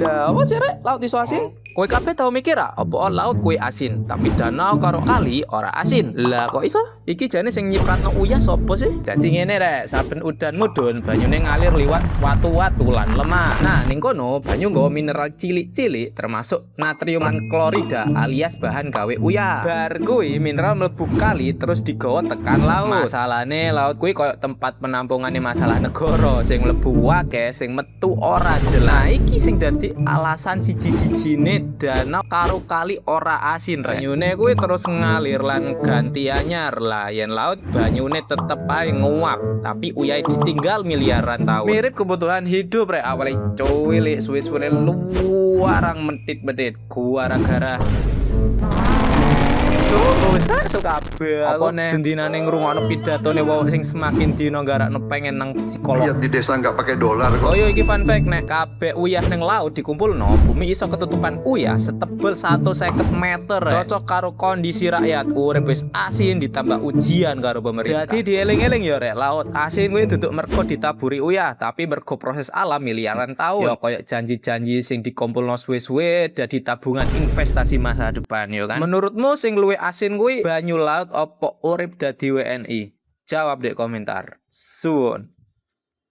Lah apa sih rek laut iso asin? Kowe kabeh tau mikir apa laut kuwi asin, tapi danau karo kali ora asin. Lah kok iso? Iki jane sing nyipratno uyah sapa sih? Dadi ngene rek, saben udan mudhun banyune ngalir liwat watu-watu lan lemah. Nah, ning kono banyu nggawa mineral cilik-cilik termasuk natrium lan klorida alias bahan gawe uyah. Bar kuwi mineral mlebu kali terus digawa tekan laut. Masalahne laut kuwi koyo tempat penampungane masalah negara, sing mlebu akeh, sing metu ora jelas. Nah, iki sing dadi alasan siji-sijine danau karo kali ora asin rek. Banyune kuwi terus ngalir lan ganti anyar. Lah yen laut banyune tetep ae nguap, tapi uyahe ditinggal miliaran tahun. Mirip kebutuhan hidup rek, awale cuwilik suwe-suwe luarang mentit-mentit gara-gara wis suka kabeh apa nih dindinane ngrungokno pidatone wong sing semakin dino garakno pengen nang psikolog. Lihat di desa nggak pakai dolar kok. Oh yo iki fun fact nek kabeh uyah ning laut dikumpulno, bumi iso ketutupan uyah setebel 150 meter. Cocok karo kondisi rakyat urip wis asin ditambah ujian karo pemerintah. Jadi dieling-eling yo rek, laut asin kuwi duduk mergo ditaburi uyah, tapi mergo proses alam miliaran tahun. Yo koyo janji-janji sing dikumpulno suwe-suwe dadi tabungan investasi masa depan yo kan. Menurutmu sing luwih asin kuwi banyu laut opo urip dadi WNI? Jawab di komentar. Suwun.